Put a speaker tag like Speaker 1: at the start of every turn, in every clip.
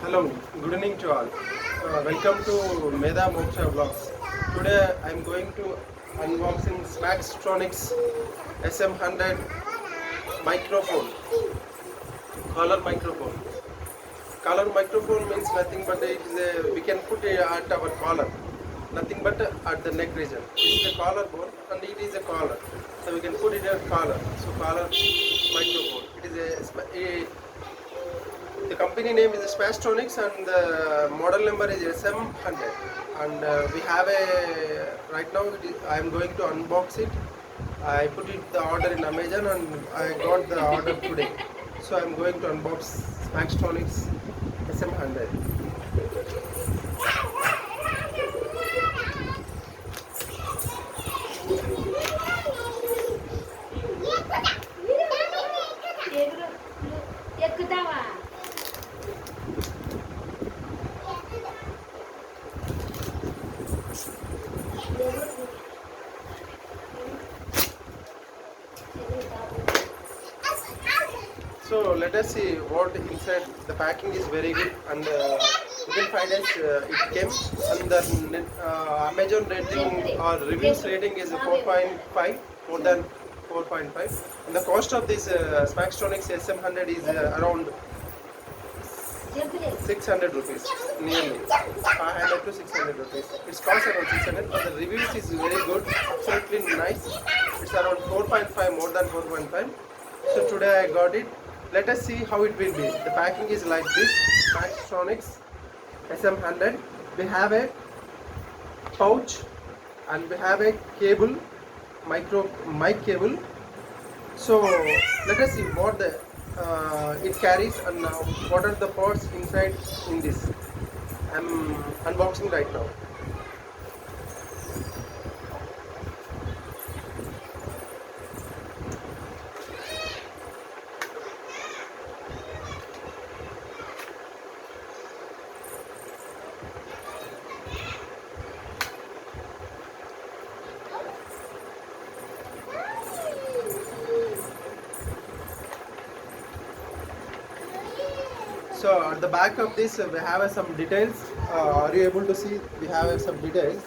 Speaker 1: Hello, good evening to all. Welcome to Meda Moksha Vlogs. Today I am going to unboxing Smackstronics SM100 microphone, collar microphone. Collar microphone means nothing but it is we can put it at our collar, nothing but at the neck region. It is a collar bone and it is a collar, so we can put it at collar. So collar microphone. It is the company name is Smackstronics and the model number is SM100. And we have right now I am going to unbox it. I put the order in Amazon and I got the order today. So I am going to unbox Smackstronics SM100.
Speaker 2: ఎక్కుతావా
Speaker 1: So let us see what inside. The packing is very good and you can find as it came and the Amazon rating or reviews rating is 4.5, more than 4.5, and the cost of this Smackstronics SM100 is around 600 rupees, nearly 500 to 600 rupees. It's cost around 600, but the reviews is very good, absolutely nice. It's around 4.5, more than 4.5. So today I got it. Let us see how it will be. The packing is like this. Smackstronics SM100. We have a pouch and we have a cable, mic cable. So let us see what the it carries and now what are the parts inside in this. I'm unboxing right now. So at the back of this we have some details. Are you able to see? We have some details.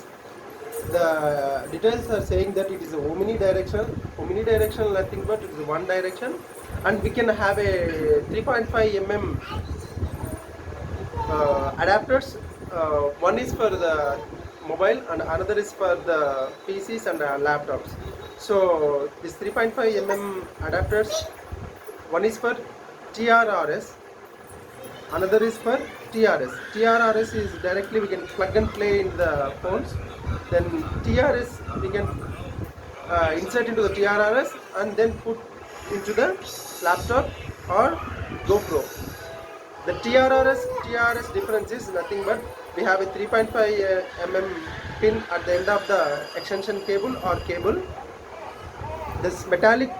Speaker 1: The details are saying that it is a omnidirectional. Omnidirectional nothing but it is one direction, and we can have a 3.5 mm adapters. One is for the mobile and another is for the PCs and laptops. So this 3.5 mm adapters, one is for TRRS, another is for TRS. TRRS is directly we can plug and play in the phones. Then TRS we can insert into the TRRS and then put into the laptop or GoPro. The TRS difference is nothing but we have a 3.5 mm pin at the end of the extension cable or cable. This metallic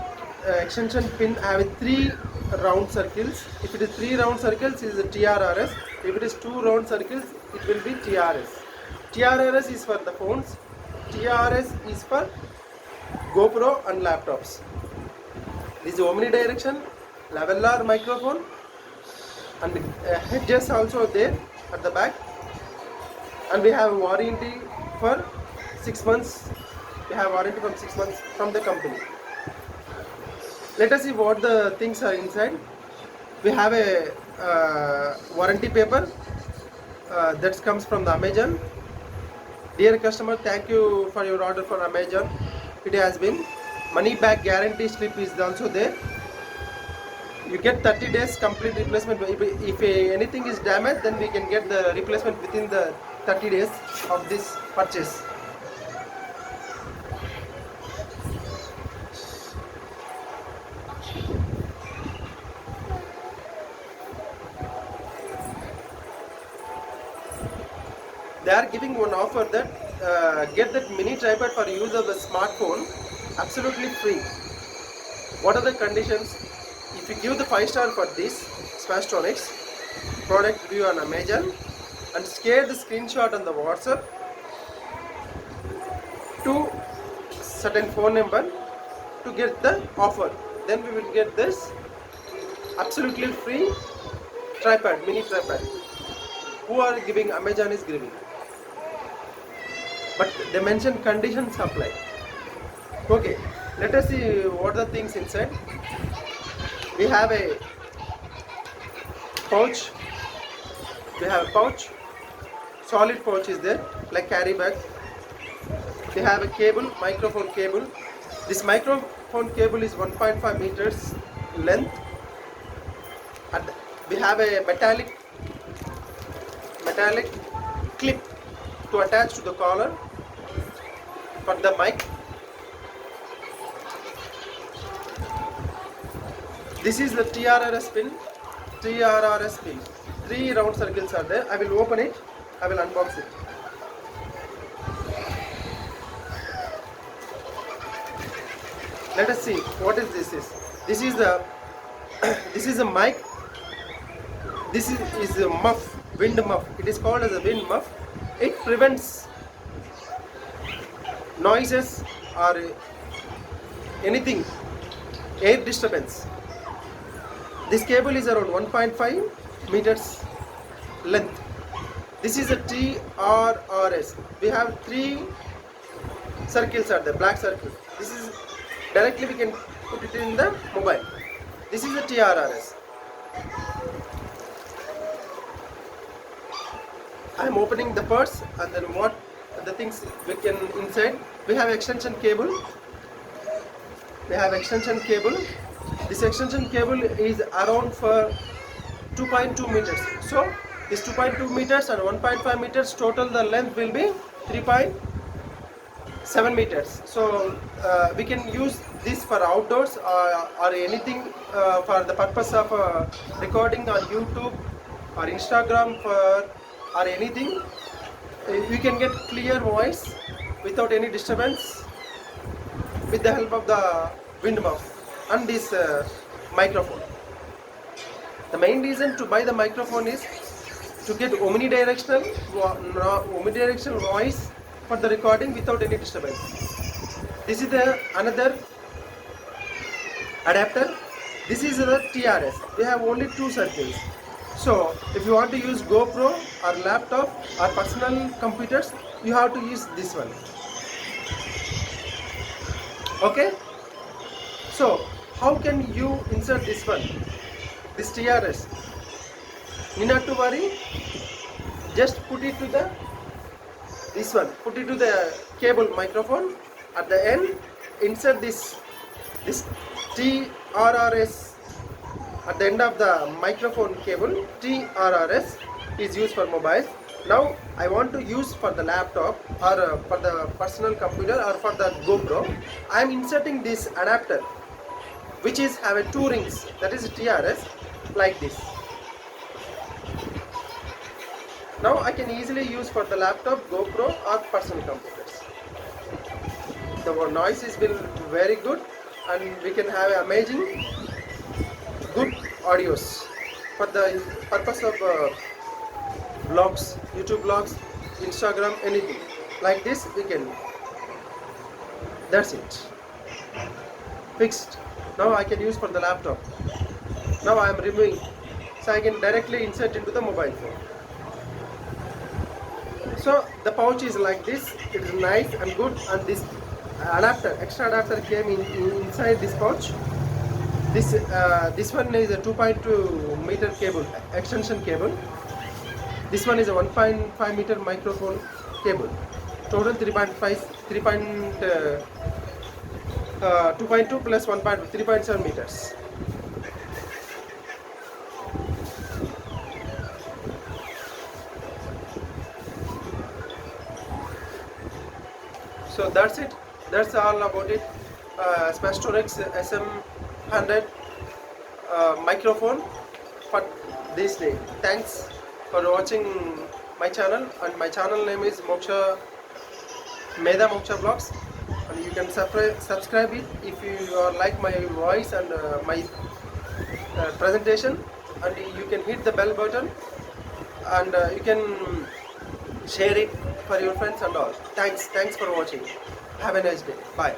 Speaker 1: extension pin have 3 round circles. If it is 3 round circles, it is a TRRS. If it is 2 round circles, it will be TRS. TRRS is for the phones. TRS is for GoPro and laptops. This is omnidirection, lavellar microphone, and hedges also there at the back. And we have warranty for 6 months. We have warranty from 6 months from the company. Let us see what the things are inside. We have a warranty paper that comes from the Amazon. Dear customer, thank you for your order for Amazon. It has been money back guarantee slip is also there. You get 30 days complete replacement. If anything is damaged, then we can get the replacement within the 30 days of this purchase. They are giving one offer that get that mini tripod for use of the smartphone absolutely free. What are the conditions? If you give the 5-star for this Smackstronics product review on Amazon and share the screenshot on the WhatsApp to certain phone number to get the offer, then we will get this absolutely free tripod, mini tripod. who are giving, Amazon is giving, but they mention conditions apply. Okay, let us see what are the things inside. We have a pouch, solid pouch is there, like carry bag. We have a cable, microphone cable. This microphone cable is 1.5 meters length, and we have a metallic clip to attach to the collar for the mic. This is the TRRS pin. 3 round circles are there. I will open it. I will unbox it. Let us see what is this. This is the this is a mic. This is a muff, wind muff. It is called as a wind muff. It prevents noises or anything, air disturbance. This cable is around 1.5 meters length. This is a TRRS. We have 3 circles are there, black circle. This is directly we can put it in the mobile. This is a TRRS. I am opening the purse, and then what the things we can inside. We have extension cable. This extension cable is around for 2.2 meters. So this 2.2 meters and 1.5 meters total, the length will be 3.7 meters. So we can use this for outdoors or anything for the purpose of recording on YouTube or Instagram or anything. We can get clear voice without any disturbance with the help of the wind muff and this microphone. The main reason to buy the microphone is to get omnidirectional voice for the recording without any disturbance. This is the another adapter. This is the TRS. We have only 2 circles. So if you want to use GoPro or laptop or personal computers, you have to use this one. Okay. So how can you insert this one? This TRS. You not to worry. Just put it to the this one. Put it to the cable microphone. At the end, insert this TRRS. At the end of the microphone cable, TRRS is used for mobile. Now I want to use for the laptop or for the personal computer or for the GoPro. I am inserting this adapter, which is have a 2 rings. That is TRS, like this. Now I can easily use for the laptop, GoPro or personal computers. The noise is very good, and we can have amazing good audios for the purpose of vlogs, YouTube vlogs, Instagram, anything like this we can. That's it, fixed. Now I can use for the laptop. Now I am removing, so I can directly insert into the mobile phone. So the pouch is like this. It is nice and good, and this extra adapter came inside this pouch. This one is a 2.2 meter cable, extension cable. This one is a 1.5 meter microphone cable. Total 2.2 plus 3.7 meters. So that's it. That's all about it. Spastorix SM100 microphone for this day. Thanks for watching my channel, and my channel name is Medha Moksha Vlogs, and you can subscribe it if you like my voice and my presentation, and you can hit the bell button, and you can share it for your friends and all. Thanks for watching. Have a nice day. Bye.